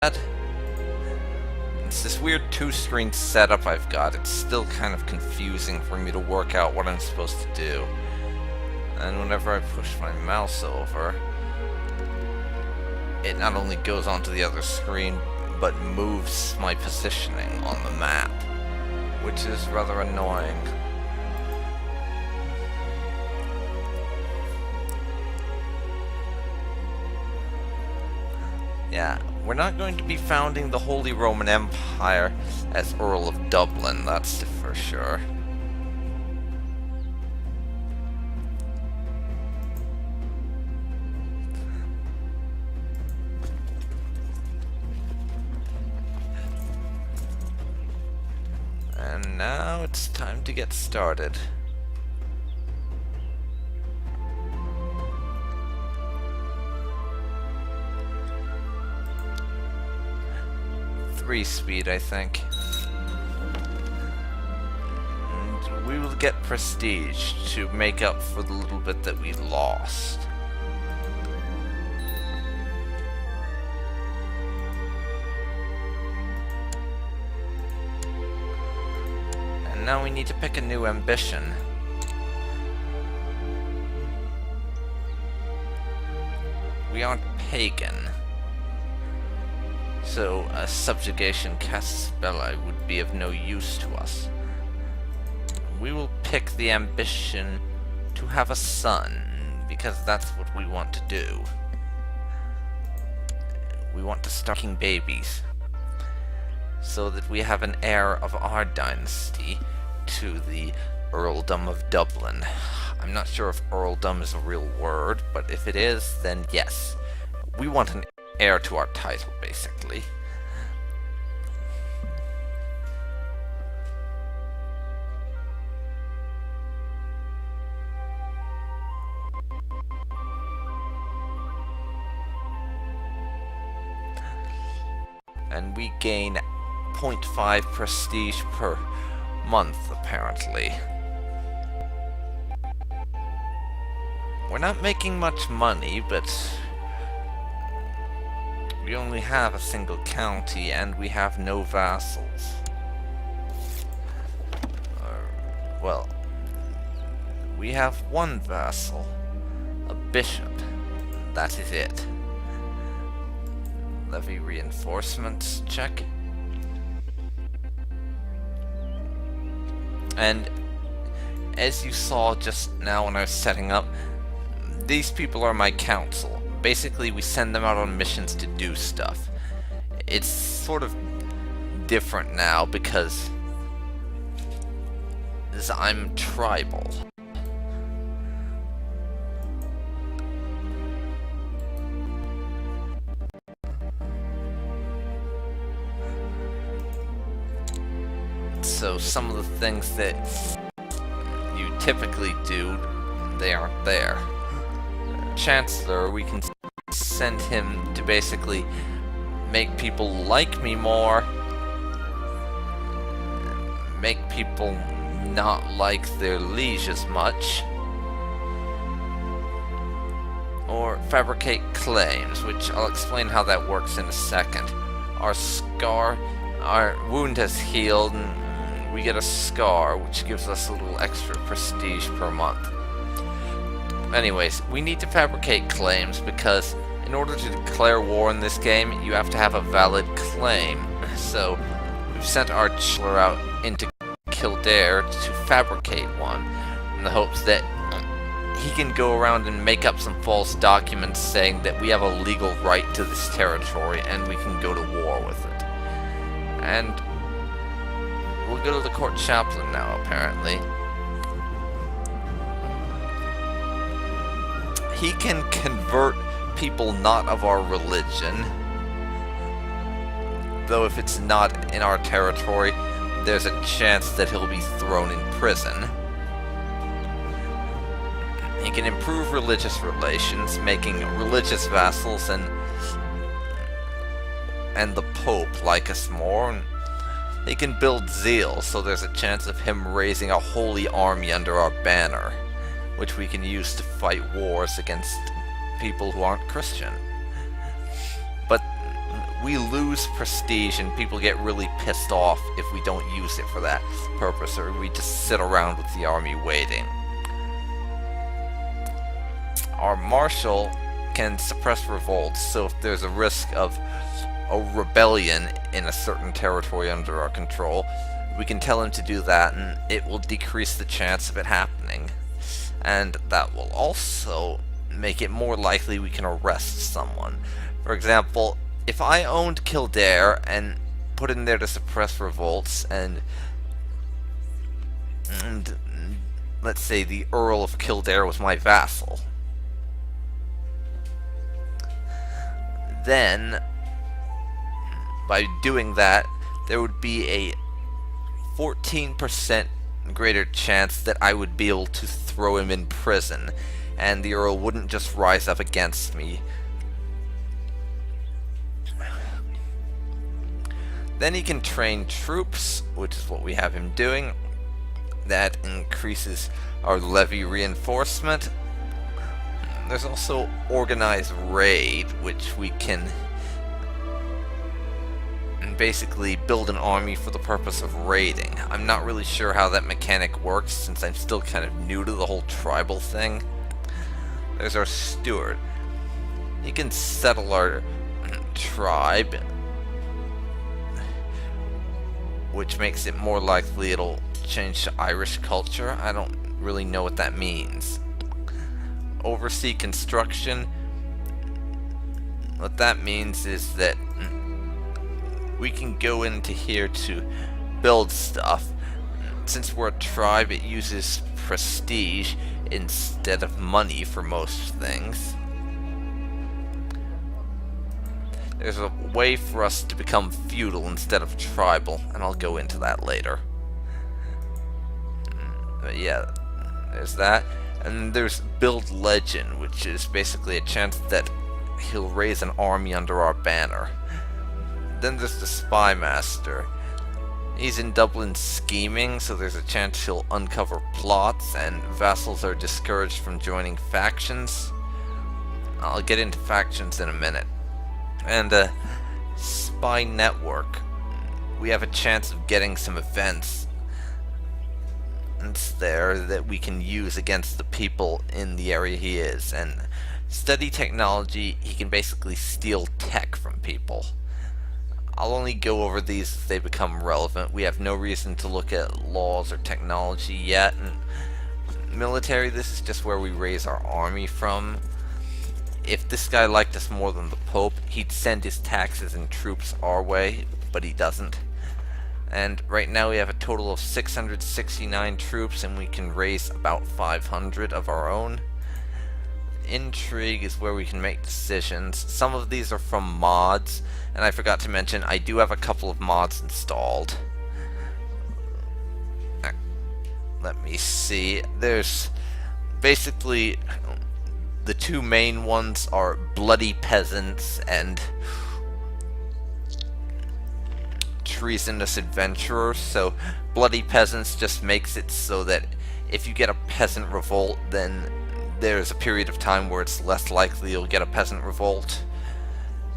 It's this weird two-screen setup I've got. It's still kind of confusing for me to work out what I'm supposed to do. And whenever I push my mouse over, it not only goes onto the other screen, but moves my positioning on the map, which is rather annoying. Yeah, we're not going to be founding the Holy Roman Empire as Earl of Dublin, that's for sure. And now it's time to get started. Speed, I think. And we will get prestige to make up for the little bit that we lost. And now we need to pick a new ambition. We aren't pagan. So, a subjugation casus belli would be of no use to us. We will pick the ambition to have a son, because that's what we want to do. We want to start making babies, so that we have an heir of our dynasty to the Earldom of Dublin. I'm not sure if Earldom is a real word, but if it is, then yes. We want an heir to our title, basically. And we gain 0.5 prestige per month, apparently. We're not making much money, but we only have a single county, and we have no vassals. Well, we have one vassal, a bishop. That is it. Levy reinforcements check. And as you saw just now when I was setting up, these people are my council. Basically, we send them out on missions to do stuff. It's sort of different now because I'm tribal. So some of the things that you typically do, they aren't there. Chancellor, we can send him to basically make people like me more, make people not like their liege as much, or fabricate claims, which I'll explain how that works in a second. Our wound has healed, and we get a scar, which gives us a little extra prestige per month. Anyways, we need to fabricate claims because in order to declare war in this game, you have to have a valid claim. So we've sent our Chancellor out into Kildare to fabricate one in the hopes that he can go around and make up some false documents saying that we have a legal right to this territory and we can go to war with it. And we'll go to the court chaplain now, apparently. He can convert people not of our religion, though if it's not in our territory, there's a chance that he'll be thrown in prison. He can improve religious relations, making religious vassals and the Pope like us more. And he can build zeal, so there's a chance of him raising a holy army under our banner, which we can use to fight wars against people who aren't Christian. But we lose prestige and people get really pissed off if we don't use it for that purpose, or we just sit around with the army waiting. Our marshal can suppress revolts, so if there's a risk of a rebellion in a certain territory under our control, we can tell him to do that and it will decrease the chance of it happening. And that will also make it more likely we can arrest someone. For example, if I owned Kildare and put in there to suppress revolts, and let's say the Earl of Kildare was my vassal, then by doing that there would be a 14% greater chance that I would be able to throw him in prison, and the Earl wouldn't just rise up against me. Then he can train troops, which is what we have him doing. That increases our levy reinforcement. There's also organized raid, which we can basically build an army for the purpose of raiding. I'm not really sure how that mechanic works, since I'm still kind of new to the whole tribal thing. There's our steward. He can settle our tribe, which makes it more likely it'll change to Irish culture. I don't really know what that means. Oversee construction. What that means is that we can go into here to build stuff. Since we're a tribe, it uses prestige instead of money for most things. There's a way for us to become feudal instead of tribal, and I'll go into that later. But yeah, there's that. And there's Build Legend, which is basically a chance that he'll raise an army under our banner. Then there's the Spy Master. He's in Dublin scheming, so there's a chance he'll uncover plots, and vassals are discouraged from joining factions. I'll get into factions in a minute. And Spy Network. We have a chance of getting some events there that we can use against the people in the area he is. And Study Technology, he can basically steal tech from people. I'll only go over these if they become relevant. We have no reason to look at laws or technology yet. And military, this is just where we raise our army from. If this guy liked us more than the Pope, he'd send his taxes and troops our way, but he doesn't. And right now we have a total of 669 troops, and we can raise about 500 of our own. Intrigue is where we can make decisions. Some of these are from mods, and I forgot to mention I do have a couple of mods installed. Let me see. There's basically the two main ones are Bloody Peasants and Treasonous Adventurers. So Bloody Peasants just makes it so that if you get a peasant revolt, then there's a period of time where it's less likely you'll get a peasant revolt,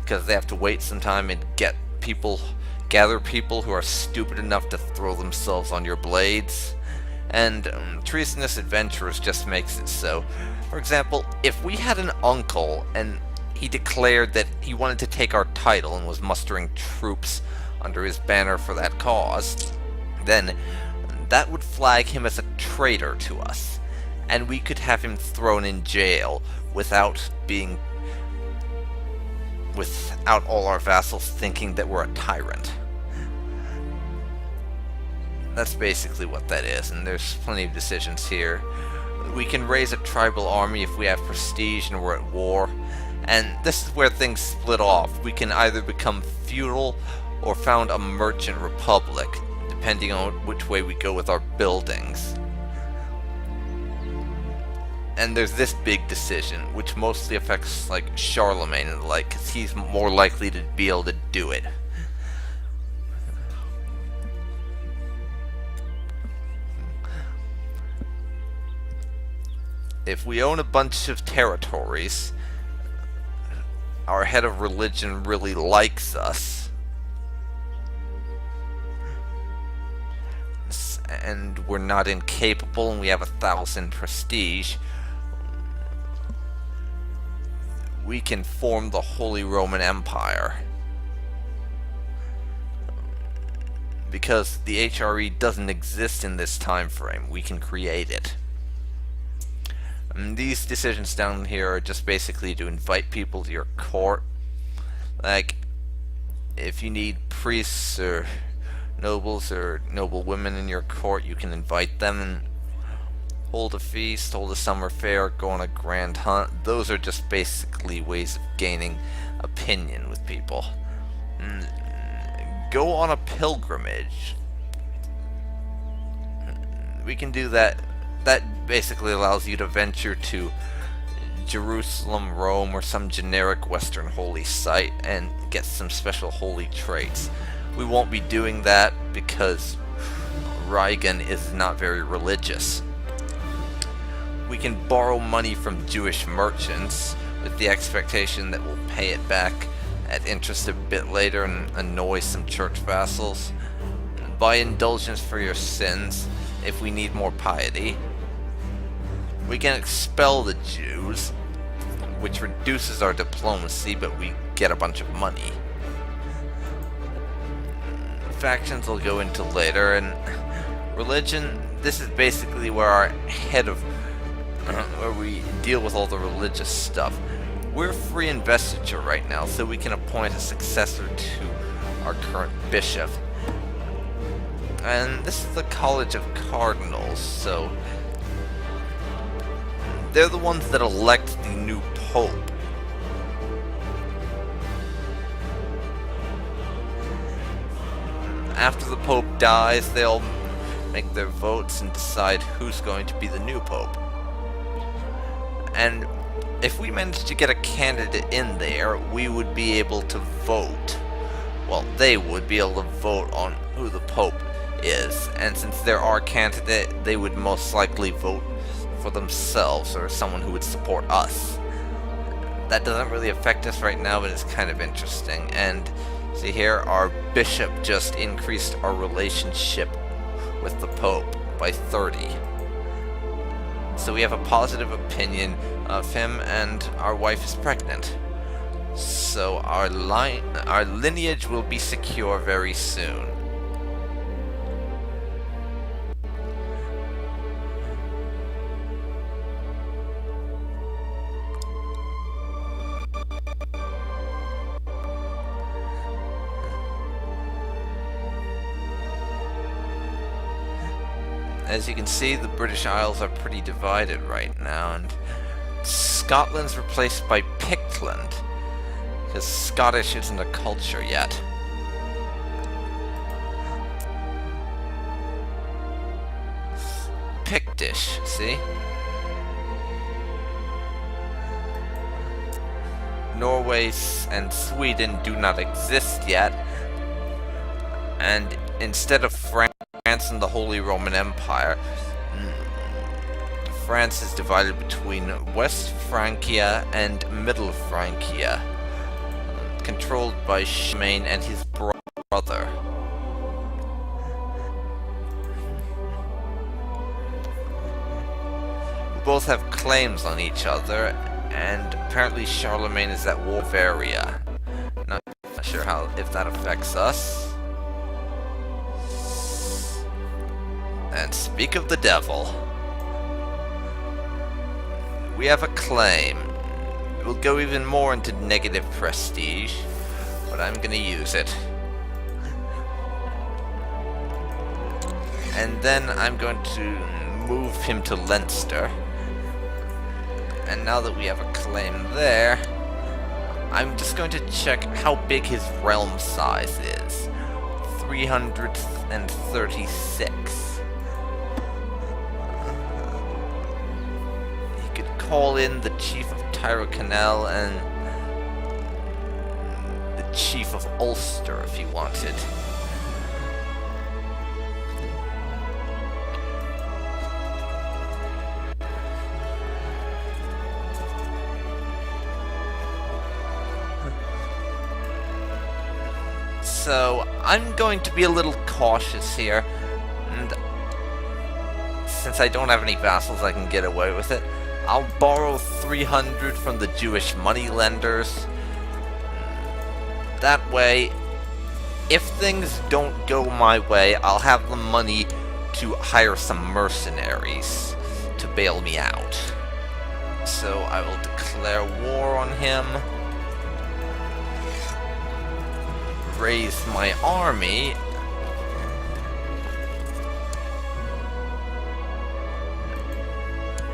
because they have to wait some time and gather people who are stupid enough to throw themselves on your blades. And Treasonous Adventurers just makes it so, for example, if we had an uncle and he declared that he wanted to take our title and was mustering troops under his banner for that cause, then that would flag him as a traitor to us, and we could have him thrown in jail without all our vassals thinking that we're a tyrant. That's basically what that is, and there's plenty of decisions here. We can raise a tribal army if we have prestige and we're at war, and this is where things split off. We can either become feudal or found a merchant republic, depending on which way we go with our buildings. And there's this big decision, which mostly affects like Charlemagne and the like, because he's more likely to be able to do it. If we own a bunch of territories, our head of religion really likes us, and we're not incapable, and we have 1,000 prestige, we can form the Holy Roman Empire. Because the HRE doesn't exist in this time frame, we can create it. And these decisions down here are just basically to invite people to your court. Like, if you need priests or nobles or noble women in your court, you can invite them and hold a feast, hold a summer fair, go on a grand hunt. Those are just basically ways of gaining opinion with people. Go on a pilgrimage. We can do that. That basically allows you to venture to Jerusalem, Rome, or some generic Western holy site and get some special holy traits. We won't be doing that because Reigen is not very religious. We can borrow money from Jewish merchants with the expectation that we'll pay it back at interest a bit later and annoy some church vassals. Buy indulgence for your sins if we need more piety. We can expel the Jews, which reduces our diplomacy, but we get a bunch of money. Factions will go into later, and religion, this is basically where our head of where we deal with all the religious stuff. We're free investiture right now, so we can appoint a successor to our current bishop. And this is the College of Cardinals, so they're the ones that elect the new pope. After the pope dies, they'll make their votes and decide who's going to be the new pope. And if we manage to get a candidate in there, we would be able to vote. Well, they would be able to vote on who the pope is. And since they're our candidate, they would most likely vote for themselves or someone who would support us. That doesn't really affect us right now, but it's kind of interesting. And see here, our bishop just increased our relationship with the pope by 30. So we have a positive opinion of him, and our wife is pregnant. So our lineage will be secure very soon. As you can see, the British Isles are pretty divided right now, and Scotland's replaced by Pictland, because Scottish isn't a culture yet. Pictish, see? Norway and Sweden do not exist yet, and instead of France and the Holy Roman Empire, France is divided between West Francia and Middle Francia, controlled by Charlemagne and his brother. Both have claims on each other, and apparently Charlemagne is at war with Bavaria. Not sure if that affects us. And speak of the devil, we have a claim. It will go even more into negative prestige, but I'm gonna use it. And then I'm going to move him to Leinster. And now that we have a claim there, I'm just going to check how big his realm size is. 336. Call in the Chief of Tyrconnell and the Chief of Ulster if you wanted. So, I'm going to be a little cautious here, and since I don't have any vassals I can get away with it, I'll borrow 300 from the Jewish moneylenders. That way, if things don't go my way, I'll have the money to hire some mercenaries to bail me out. So I will declare war on him, raise my army,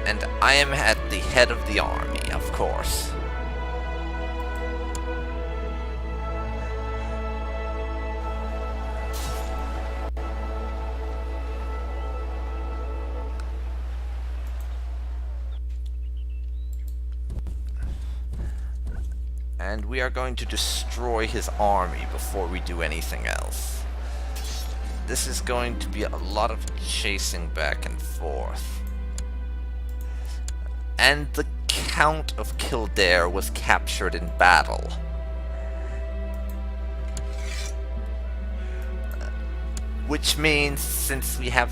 and I am at the head of the army, of course. And we are going to destroy his army before we do anything else. This is going to be a lot of chasing back and forth. And the Count of Kildare was captured in battle. Which means, since we have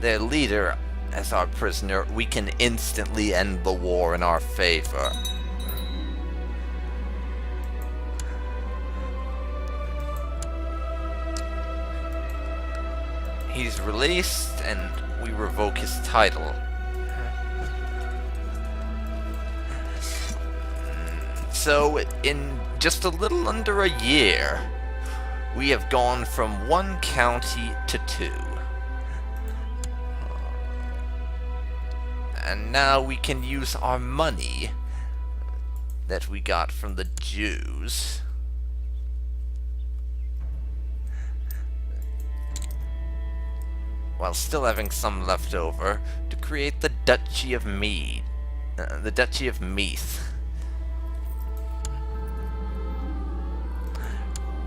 their leader as our prisoner, we can instantly end the war in our favor. He's released, and we revoke his title. So, in just a little under a year, we have gone from 1 county to 2. And now we can use our money that we got from the Jews while still having some left over to create the Duchy of Meath.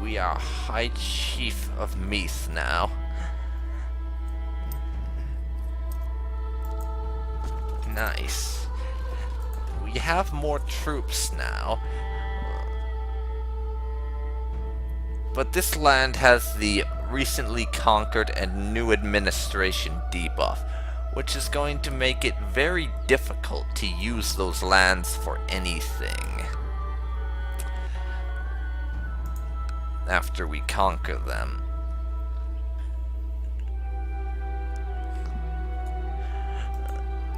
We are High Chief of Meath now. Nice. We have more troops now. But this land has the recently conquered and new administration debuff, which is going to make it very difficult to use those lands for anything after we conquer them.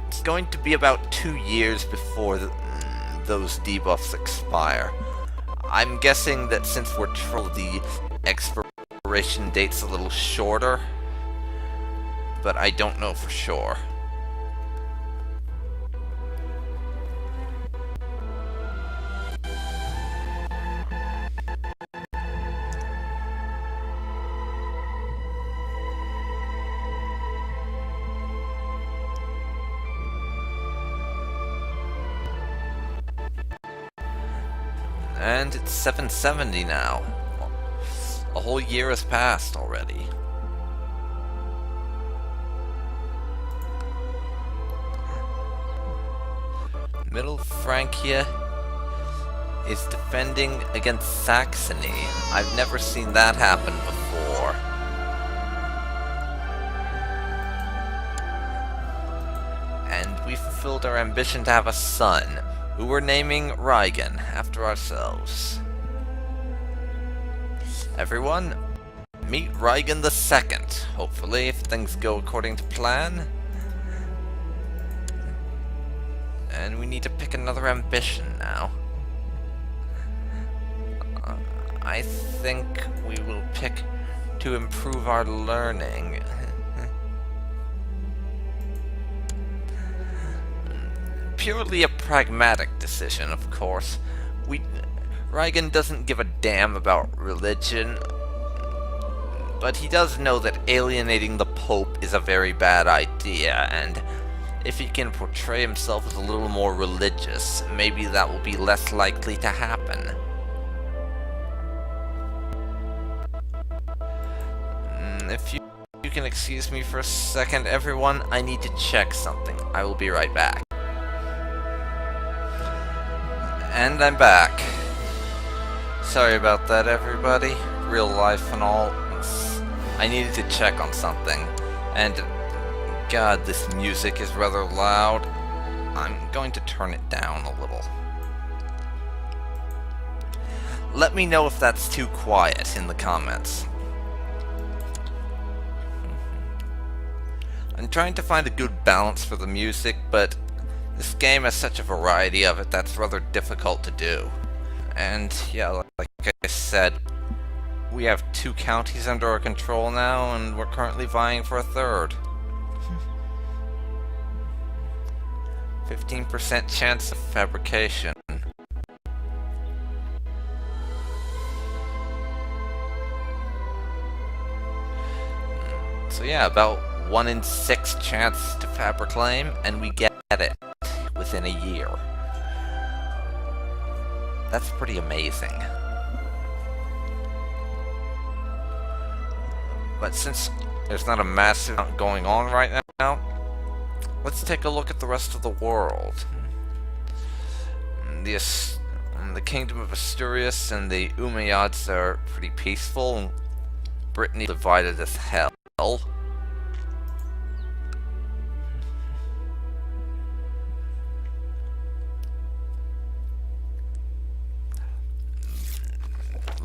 It's going to be about 2 years before those debuffs expire. I'm guessing that since we're the expiration date's a little shorter, but I don't know for sure. And it's 770 now. A whole year has passed already. Middle Francia is defending against Saxony. I've never seen that happen before. And we fulfilled our ambition to have a son, who we're naming Reigen, after ourselves. Everyone, meet Reigen II, hopefully, if things go according to plan. And we need to pick another ambition now. I think we will pick to improve our learning. Purely a pragmatic decision, of course. Reigen doesn't give a damn about religion, but he does know that alienating the Pope is a very bad idea, and if he can portray himself as a little more religious, maybe that will be less likely to happen. If you can excuse me for a second, everyone, I need to check something. I will be right back. And I'm back. Sorry about that, everybody. real life and all, I needed to check on something. And God, this music is rather loud. I'm going to turn it down a little. Let me know if that's too quiet in the comments. I'm trying to find a good balance for the music, but this game has such a variety of it that's rather difficult to do. And yeah, like I said, we have 2 counties under our control now, and we're currently vying for a 3rd. 15% chance of fabrication. So yeah, about 1 in 6 chance to fabriclaim, and we get it within a year. That's pretty amazing. But since there's not a massive amount going on right now, let's take a look at the rest of the world. The Kingdom of Asturias and the Umayyads are pretty peaceful. Brittany divided as hell.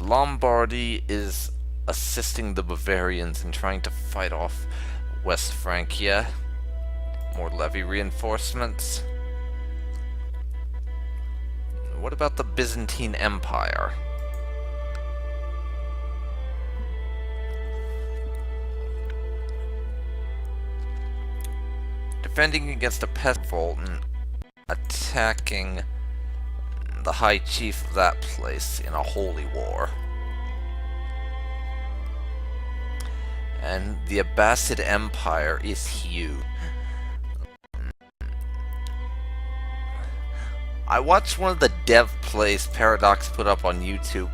Lombardy is assisting the Bavarians in trying to fight off West Francia. More levy reinforcements. What about the Byzantine Empire? Defending against a peasant revolt and attacking the High Chief of that place in a holy war. And the Abbasid Empire is huge. I watched one of the dev plays Paradox put up on YouTube,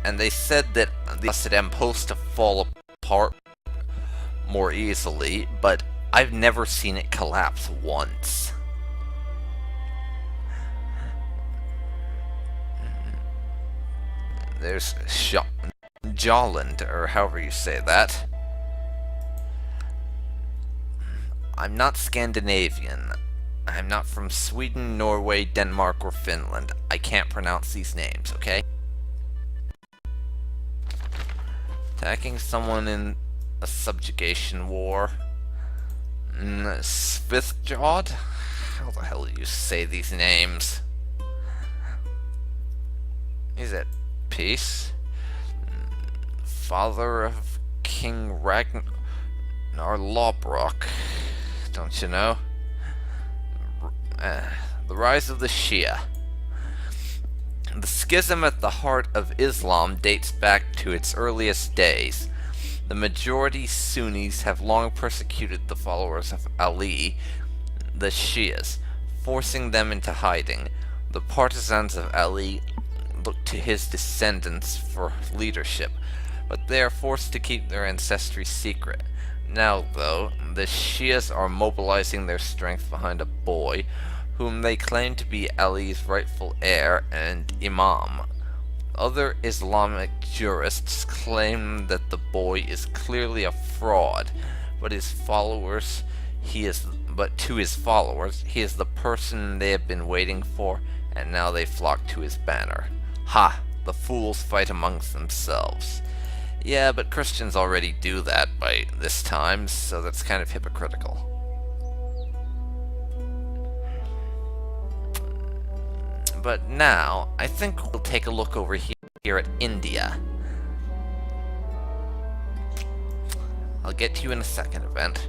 and they said that the Abbasid Empire is supposed to fall apart more easily, but I've never seen it collapse once. There's Jolland, or however you say that. I'm not Scandinavian. I'm not from Sweden, Norway, Denmark, or Finland. I can't pronounce these names, okay? Attacking someone in a subjugation war. Svithjod? How the hell do you say these names? Is it peace? Father of King Ragnar Lodbrok, don't you know? The rise of the Shia. The schism at the heart of Islam dates back to its earliest days. The majority Sunnis have long persecuted the followers of Ali, the Shias, forcing them into hiding. The partisans of Ali look to his descendants for leadership, but they are forced to keep their ancestry secret. Now, though, the Shias are mobilizing their strength behind a boy, whom they claim to be Ali's rightful heir and imam. Other Islamic jurists claim that the boy is clearly a fraud, but to his followers, he is the person they have been waiting for, and now they flock to his banner. Ha! The fools fight amongst themselves. Yeah, but Christians already do that by this time, so that's kind of hypocritical. But now, I think we'll take a look over here at India. I'll get to you in a second, event.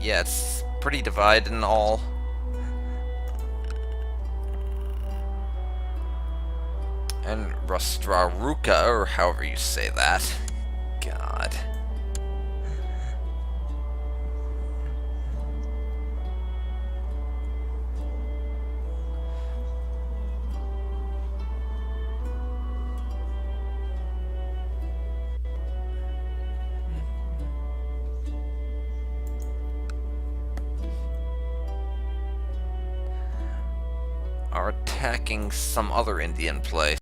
Yeah, it's pretty divided and all. And Rastraruka, or however you say that. God. are attacking some other Indian place.